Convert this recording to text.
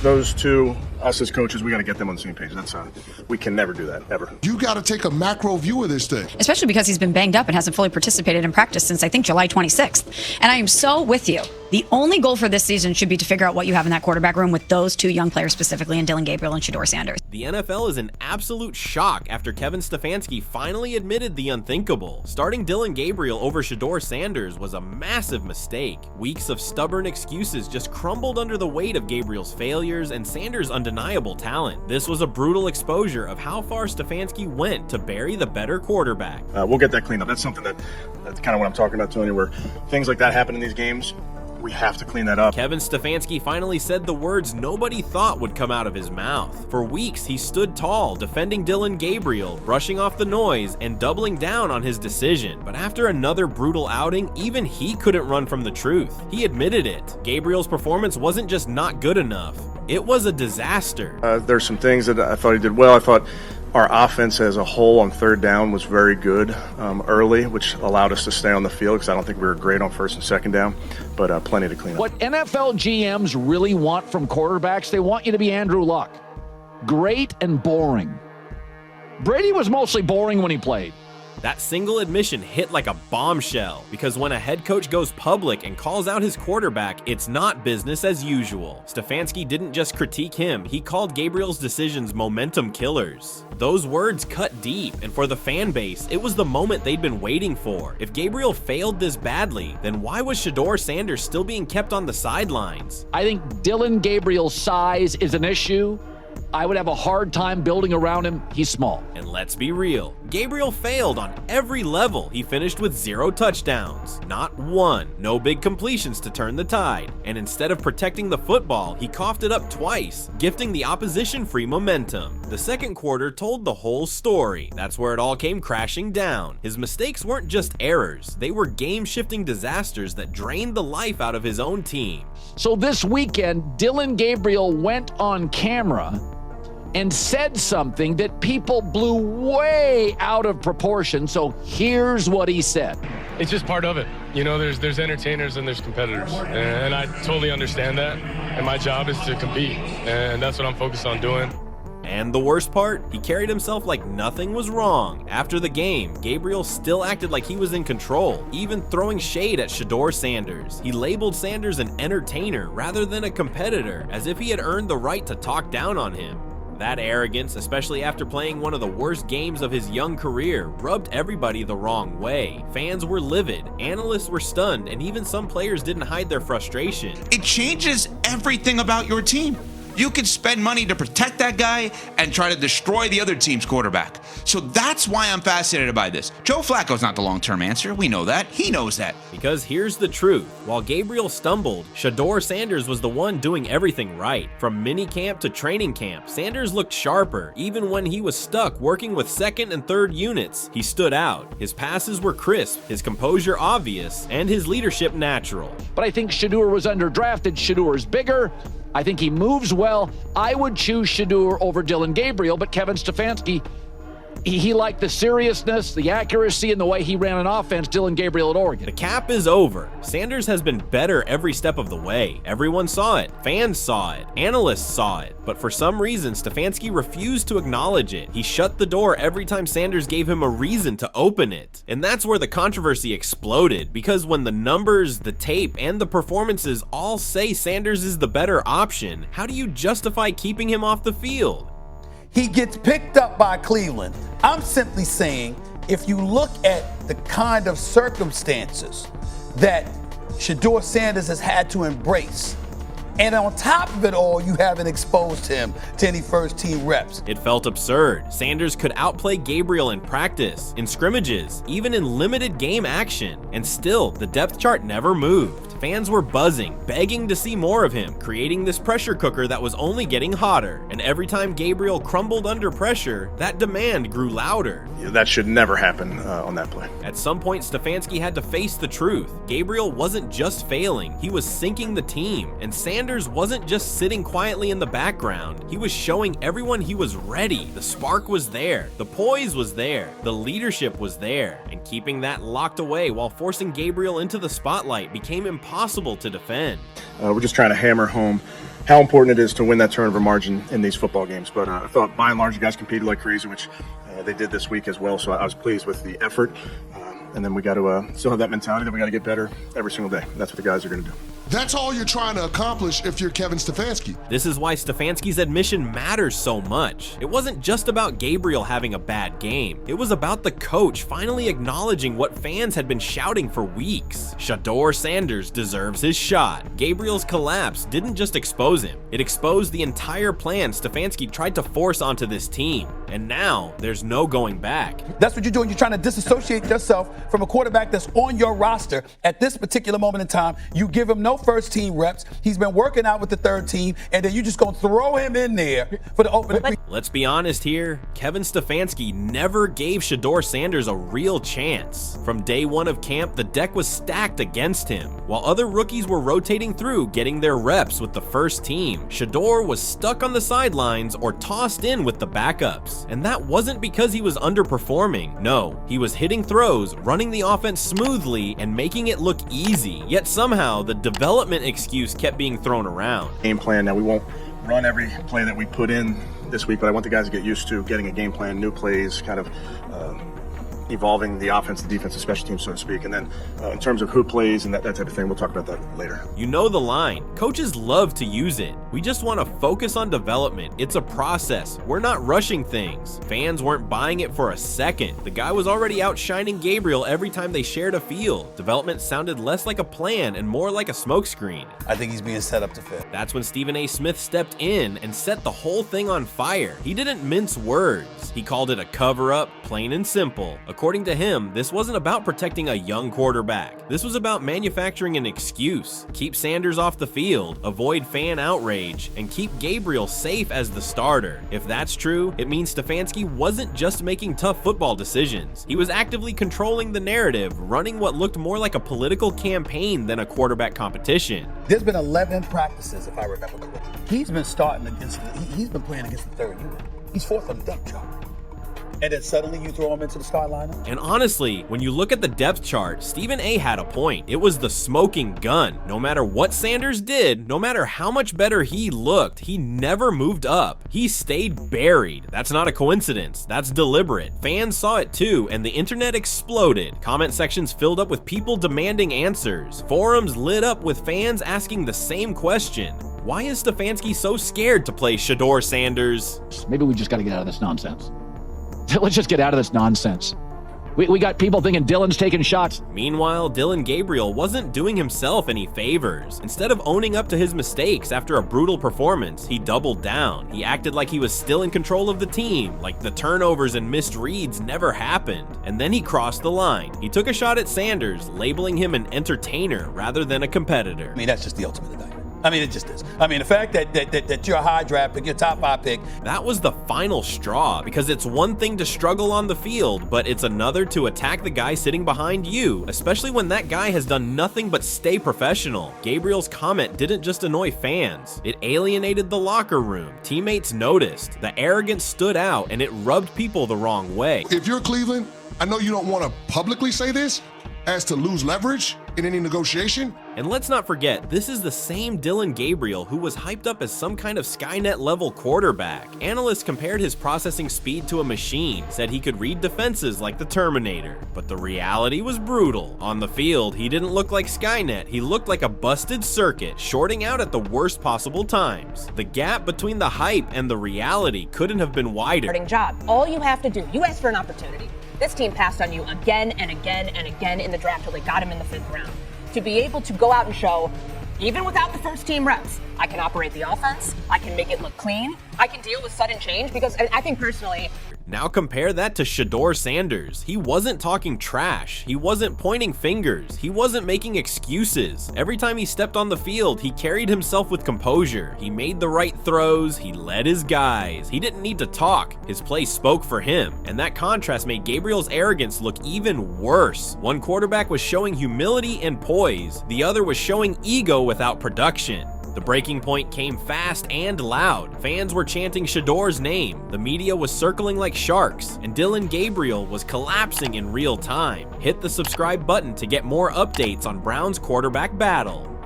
those two, us as coaches, we got to get them on the same page. That's we can never do that, ever. You got to take a macro view of this thing. Especially because he's been banged up and hasn't fully participated in practice since, I think, July 26th. And I am so with you. The only goal for this season should be to figure out what you have in that quarterback room with those two young players specifically, in Dillon Gabriel and Shedeur Sanders. The NFL is in absolute shock after Kevin Stefanski finally admitted the unthinkable. Starting Dillon Gabriel over Shedeur Sanders was a massive mistake. Weeks of stubborn excuses just crumbled under the weight of Gabriel's failures and Sanders' undeniable talent. This was a brutal exposure of how far Stefanski went to bury the better quarterback. We'll get that cleaned up. That's something that's kind of what I'm talking about, Tony, where things like that happen in these games. We have to clean that up. Kevin Stefanski finally said the words nobody thought would come out of his mouth. For weeks, he stood tall, defending Dillon Gabriel, brushing off the noise, and doubling down on his decision. But after another brutal outing, even he couldn't run from the truth. He admitted it. Gabriel's performance wasn't just not good enough. It was a disaster. There's some things that I thought he did well. I thought our offense as a whole on third down was very good early, which allowed us to stay on the field because I don't think we were great on first and second down, but plenty to clean up. What NFL GMs really want from quarterbacks, they want you to be Andrew Luck. Great and boring. Brady was mostly boring when he played. That single admission hit like a bombshell, because when a head coach goes public and calls out his quarterback, it's not business as usual. Stefanski didn't just critique him, he called Gabriel's decisions momentum killers. Those words cut deep, and for the fan base, it was the moment they'd been waiting for. If Gabriel failed this badly, then why was Shedeur Sanders still being kept on the sidelines? I think Dillon Gabriel's size is an issue. I would have a hard time building around him. He's small. And let's be real, Gabriel failed on every level. He finished with 0 touchdowns. Not one. No big completions to turn the tide. And instead of protecting the football, he coughed it up twice, gifting the opposition free momentum. The second quarter told the whole story. That's where it all came crashing down. His mistakes weren't just errors. They were game-shifting disasters that drained the life out of his own team. So this weekend, Dillon Gabriel went on camera and said something that people blew way out of proportion. So here's what he said. It's just part of it. You know, there's entertainers and there's competitors. And I totally understand that. And my job is to compete. And that's what I'm focused on doing. And the worst part, he carried himself like nothing was wrong. After the game, Gabriel still acted like he was in control, even throwing shade at Shedeur Sanders. He labeled Sanders an entertainer rather than a competitor, as if he had earned the right to talk down on him. That arrogance, especially after playing one of the worst games of his young career, rubbed everybody the wrong way. Fans were livid, analysts were stunned, and even some players didn't hide their frustration. It changes everything about your team. You could spend money to protect that guy and try to destroy the other team's quarterback. So that's why I'm fascinated by this. Joe Flacco's not the long-term answer. We know that. He knows that. Because here's the truth. While Gabriel stumbled, Shedeur Sanders was the one doing everything right. From minicamp to training camp, Sanders looked sharper. Even when he was stuck working with second and third units, he stood out. His passes were crisp, his composure obvious, and his leadership natural. But I think Shedeur was underdrafted. Shedeur is bigger. I think he moves well. I would choose Shedeur over Dillon Gabriel, but Kevin Stefanski, he liked the seriousness, the accuracy, and the way he ran an offense, Dillon Gabriel at Oregon. The cap is over. Sanders has been better every step of the way. Everyone saw it. Fans saw it. Analysts saw it. But for some reason, Stefanski refused to acknowledge it. He shut the door every time Sanders gave him a reason to open it. And that's where the controversy exploded, because when the numbers, the tape, and the performances all say Sanders is the better option, how do you justify keeping him off the field? He gets picked up by Cleveland. I'm simply saying, if you look at the kind of circumstances that Shedeur Sanders has had to embrace, and on top of it all, you haven't exposed him to any first-team reps. It felt absurd. Sanders could outplay Gabriel in practice, in scrimmages, even in limited game action. And still, the depth chart never moved. Fans were buzzing, begging to see more of him, creating this pressure cooker that was only getting hotter. And every time Gabriel crumbled under pressure, that demand grew louder. That should never happen on that play. At some point, Stefanski had to face the truth. Gabriel wasn't just failing, he was sinking the team. And Sanders wasn't just sitting quietly in the background. He was showing everyone he was ready. The spark was there, the poise was there, the leadership was there. And keeping that locked away while forcing Gabriel into the spotlight became impossible to defend. We're just trying to hammer home how important it is to win that turnover margin in these football games. But I thought by and large you guys competed like crazy, which they did this week as well. So I was pleased with the effort. And then we got to still have that mentality that we got to get better every single day. That's what the guys are going to do. That's all you're trying to accomplish if you're Kevin Stefanski. This is why Stefanski's admission matters so much. It wasn't just about Gabriel having a bad game. It was about the coach finally acknowledging what fans had been shouting for weeks. Shedeur Sanders deserves his shot. Gabriel's collapse didn't just expose him. It exposed the entire plan Stefanski tried to force onto this team. And now there's no going back. That's what you're doing. You're trying to disassociate yourself from a quarterback that's on your roster at this particular moment in time. You give him no first team reps. He's been working out with the third team, and then you just gonna throw him in there for the opening. Let's be honest here. Kevin Stefanski never gave Shedeur Sanders a real chance. From day one of camp, the deck was stacked against him. While other rookies were rotating through, getting their reps with the first team, Shedeur was stuck on the sidelines or tossed in with the backups. And that wasn't because he was underperforming. No, he was hitting throws, running the offense smoothly, and making it look easy. Yet somehow, the development excuse kept being thrown around. Game plan. Now we won't run every play that we put in this week, but I want the guys to get used to getting a game plan, new plays, kind of evolving the offense, the defense, the special teams, so to speak. And then in terms of who plays and that type of thing, we'll talk about that later. You know the line. Coaches love to use it. We just want to focus on development. It's a process. We're not rushing things. Fans weren't buying it for a second. The guy was already outshining Gabriel every time they shared a field. Development sounded less like a plan and more like a smokescreen. I think he's being set up to fail. That's when Stephen A. Smith stepped in and set the whole thing on fire. He didn't mince words. He called it a cover-up, plain and simple. According to him, this wasn't about protecting a young quarterback. This was about manufacturing an excuse. Keep Sanders off the field, avoid fan outrage, and keep Gabriel safe as the starter. If that's true, it means Stefanski wasn't just making tough football decisions. He was actively controlling the narrative, running what looked more like a political campaign than a quarterback competition. There's been 11 practices, if I remember correctly. He's been he's been playing against the third unit. He's fourth on the depth chart. And then suddenly you throw him into the start lineup? And honestly, when you look at the depth chart, Stephen A. had a point. It was the smoking gun. No matter what Sanders did, no matter how much better he looked, he never moved up. He stayed buried. That's not a coincidence. That's deliberate. Fans saw it too, and the internet exploded. Comment sections filled up with people demanding answers. Forums lit up with fans asking the same question. Why is Stefanski so scared to play Shedeur Sanders? Maybe we just got to get out of this nonsense. Let's just get out of this nonsense. We got people thinking Dillon's taking shots. Meanwhile, Dillon Gabriel wasn't doing himself any favors. Instead of owning up to his mistakes after a brutal performance, he doubled down. He acted like he was still in control of the team, like the turnovers and missed reads never happened. And then he crossed the line. He took a shot at Sanders, labeling him an entertainer rather than a competitor. I mean, that's just the ultimate indictment. I mean, it just is. I mean, the fact that you're a high draft pick, you're a top 5 pick. That was the final straw, because it's one thing to struggle on the field, but it's another to attack the guy sitting behind you, especially when that guy has done nothing but stay professional. Gabriel's comment didn't just annoy fans, it alienated the locker room. Teammates noticed, the arrogance stood out, and it rubbed people the wrong way. If you're Cleveland, I know you don't want to publicly say this, as to lose leverage in any negotiation. And let's not forget, this is the same Dillon Gabriel who was hyped up as some kind of Skynet level quarterback. Analysts compared his processing speed to a machine, said he could read defenses like the Terminator. But the reality was brutal. On the field, he didn't look like Skynet, he looked like a busted circuit, shorting out at the worst possible times. The gap between the hype and the reality couldn't have been wider. Job. All you have to do, you ask for an opportunity. This team passed on you again and again and again in the draft till they got him in the 5th round. To be able to go out and show, even without the first team reps, I can operate the offense, I can make it look clean, I can deal with sudden change, because I think personally, now compare that to Shedeur Sanders. He wasn't talking trash. He wasn't pointing fingers. He wasn't making excuses. Every time he stepped on the field, he carried himself with composure. He made the right throws. He led his guys. He didn't need to talk. His play spoke for him. And that contrast made Gabriel's arrogance look even worse. One quarterback was showing humility and poise. The other was showing ego without production. The breaking point came fast and loud. Fans were chanting Shedeur's name. The media was circling like sharks, and Dillon Gabriel was collapsing in real time. Hit the subscribe button to get more updates on Brown's quarterback battle.